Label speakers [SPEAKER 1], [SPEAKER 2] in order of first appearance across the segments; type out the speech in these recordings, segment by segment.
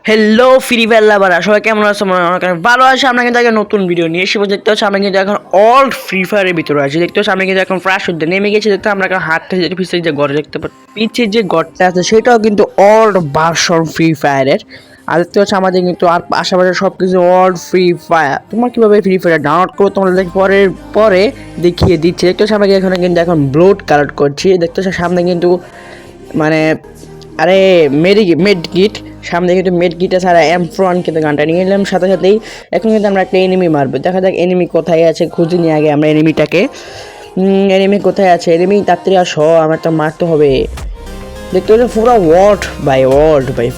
[SPEAKER 1] Hello free fire লাভাররা সবাই কেমন আছো? মনে হয় অনেক ভালো আছে। আমরা কিন্তু একটা নতুন ভিডিও নিয়ে এসে দেখতে হচ্ছে আমরা কিন্তু এখন অল্ড ফ্রি ফায়ারের ভিতরে আছি। দেখতে হচ্ছে আমরা কিন্তু এখন ফ্রাশ হতে নেমে গেছি। দেখতে আমরা এখন হাঁটতে যেতে পিছিয়ে যে ঘরে দেখতে পাচ্ছি, পিছিয়ে যে ঘরটা আছে সেটাও কিন্তু অল্ড ভার্সন ফ্রি ফায়ারের। আর দেখতে হচ্ছে আমাদের কিন্তু আর আশেপাশে সব কিছু অল্ড ফ্রি ফায়ার। তোমরা কীভাবে ফ্রি ফায়ার ডাউনলোড করো তোমরা পরে দেখিয়ে দিচ্ছে। দেখতে হচ্ছে আমরা এখানে কিন্তু এখন ব্লোড কালেক্ট করছি। দেখতে হচ্ছে সামনে কিন্তু মানে আরে মেড কিট সামনে কিন্তু মেড কিটে ছাড়া M1 কিন্তু গানটা নিয়ে নিলাম সাথে সাথেই। এখন কিন্তু আমরা একটা এনিমি মারবো, দেখা যাক এনিমি কোথায় আছে, খুঁজে নিয়ে আগে আমরা এনিমিটাকে। এনিমি কোথায় আছে? এনিমি তাড়াতাড়ি আসো, আমার তো মারতে হবে। দেখতে হচ্ছে পুরো ওয়ার্ল্ড ভাই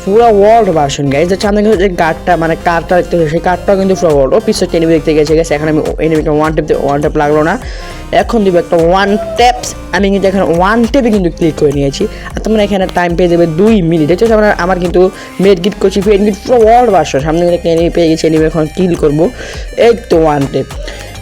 [SPEAKER 1] পুরো ওয়ার্ল্ড ভার্সন গাইজ। যাচ্ছে আমাদের কিন্তু যে কার্ডটা মানে কার্ডটা দেখতে হচ্ছে সেই কার্ডটাও কিন্তু পুরো ওয়ার্ল্ড। ও পিছনে এনিমি দেখতে গেছে এখন আমি এনিমিটা ওয়ান ট্যাপ লাগলো না, এখন দিব একটা ওয়ান ট্যাপস। আমি কিন্তু এখানে ওয়ান ট্যাপে কিন্তু ক্লিক করে নিয়েছি। আর তোমরা এখানে টাইম পেয়ে যাবে 2 মিনিট। দেখছো আমার কিন্তু মেড গিট করছি ফেড গিট পুরো ওয়ার্ল্ড ভার্সন। সামনে একটা এনিমি পেয়ে গেছি, এনিমি এখন কিল করবো। এই তো ওয়ান ট্যাপ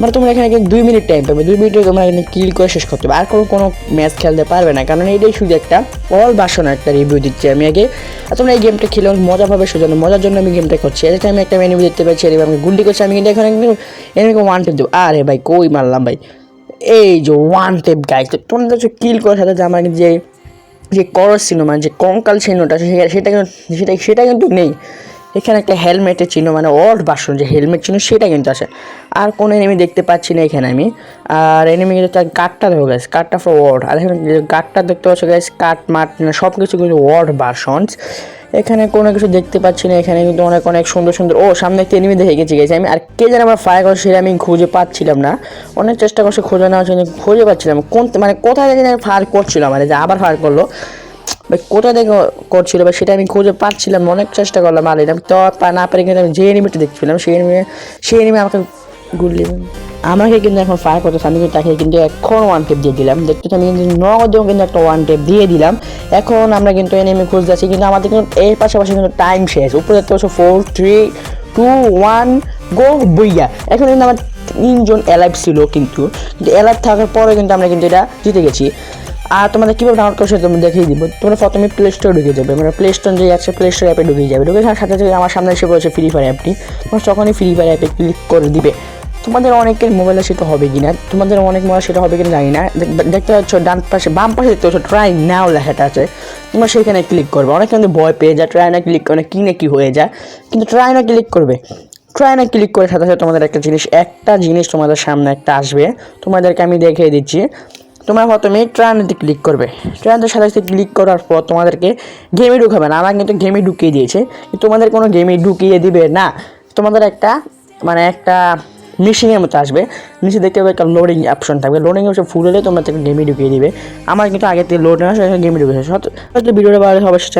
[SPEAKER 1] মানে তোমরা এখানে কিন্তু 2 মিনিট টাইম পাবে। 2 মিনিটে তোমরা এখানে কিল করে শেষ করতে হবে, আর কোনো ম্যাচ খেলতে পারবে না, কারণ এটাই শুধু একটা অল ভার্সন একটা রিভিউ দিচ্ছি আমি আগে। আর তোমরা এই গেমটা খেলে মজা পাবে, সেজন্য মজার জন্য আমি গেমটা করছি। এর আমি একটা এনিমি দেখতে পাচ্ছি, এনিমি আমাকে গুন্ডি করছে, আমি কিন্তু এখানে কিন্তু এনিমিকে ওয়ান ট্যাপ দেবো। আরে ভাই কই মারলাম ভাই, এই যে ওয়ান ট্যাপ গাইজ। তো তোমরা দেখছো কিল করার সাথে আমার কিন্তু যে করস চিহ্ন মানে যে কঙ্কাল চিহ্নটা সেটা কিন্তু নেই। এখানে একটা হেলমেটের চিহ্ন মানে ওল্ড ভার্সন যে হেলমেট চিহ্ন সেটা কিন্তু আছে। আর কোনো এনিমি দেখতে পাচ্ছি না এখানে আমি। আর এনিমি কিন্তু তার কাঠটা দেখো গাইস, কাঠটা ফর ওয়ার্ড। আর এখানে কাঠটা দেখতে পাচ্ছ গাইস, কাঠ মাঠ সব কিছু কিন্তু ওয়ার্ড ভার্সনস। এখানে কোনো কিছু দেখতে পাচ্ছি না। এখানে কিন্তু অনেক সুন্দর সুন্দর ও সামনে একটা এনিমি দেখে গেছি আমি। আর কে যেন আমার ফায়ার করছে সেটা আমি খুঁজে পাচ্ছিলাম না। অনেক চেষ্টা করছে খুঁজে নেওয়ার জন্য, খুঁজে পাচ্ছিলাম মানে কোথায় থেকে ফায়ার করছিলাম, মানে যে আবার ফায়ার করলো ভাই, কোথা থেকে করছিল ভাই সেটা আমি খুঁজে পাচ্ছিলাম, অনেক চেষ্টা করলাম। আর আমি তো না পারি, কিন্তু আমি যে এনিমিটা দেখছিলাম সেই এনিমি আমাকে আমাকে কিন্তু এখন ফায়ার করতেছে। আমি কিন্তু তাকে কিন্তু এখন ওয়ান টেপ দিয়ে দিলাম। দেখতে আমি কিন্তু নগদেও কিন্তু একটা ওয়ান টেপ দিয়ে দিলাম। এখন আমরা কিন্তু এনিমি খুঁজতে যাচ্ছি, কিন্তু আমাদের কিন্তু এর পাশাপাশি কিন্তু টাইম শেষ। উপরে দেখতে পাচ্ছ 4 3 2 1 গো বইয়া। এখন কিন্তু আমার 3 জন অ্যালাইভ ছিল, কিন্তু অ্যালাইভ থাকার পরে কিন্তু আমরা কিন্তু এটা জিতে গেছি। আর তোমাদের কীভাবে ডাউনলোড করছে তুমি দেখিয়ে দিব। তোমরা প্রথমে প্লে স্টোরে ঢুকে যাবে, মানে প্লে স্টোর যে আছে প্লে স্টোর অ্যাপে ঢুকে যাবে। ঢুকে সাথে সাথে আমার সামনে এসে পড়েছে ফ্রি ফায়ার অ্যাপটি। তোমরা যখনই ফ্রি ফায়ার অ্যাপে ক্লিক করে দিবে, তোমাদের অনেকের মোবাইলে সেটা হবে কিনা, তোমাদের অনেক মোবাইল সেটা হবে কিনা জানি না। দেখতে পাচ্ছ ডান পাশে বাম পাশে দেখতে পাচ্ছ ট্রাই নাও লেখাটা আছে, তোমরা সেখানে ক্লিক করবে। অনেক কিন্তু ভয় পেয়ে যায়, ট্রাই না ক্লিক করে কি না কি হয়ে যায়, কিন্তু ট্রাই না ক্লিক করবে। ট্রাই না ক্লিক করে সাথে সাথে তোমাদের একটা জিনিস তোমাদের সামনে একটা আসবে, তোমাদেরকে আমি দেখিয়ে দিচ্ছি। তোমরা প্রথমে ট্রাইনাতে ক্লিক করবে। ট্রাইনাতে সাথে সাথে ক্লিক করার পর তোমাদেরকে গেমে ঢুকাবে না। আমার কিন্তু গেমে ঢুকিয়ে দিয়েছে, তোমাদের কোনো গেমে ঢুকিয়ে দিবে না। তোমাদের একটা মেশিনের মতো আসবে, নিচে দেখতে পাবে একটা লোডিং অপশন থাকবে। লোডিং অপশন ফুল হলে তোমরা গেমে ঢুকিয়ে দিবে। আমার কিন্তু আগে থেকে লোড না আসে, গেমে ঢুকেছে। ভিডিওটা ভালো অবশ্যই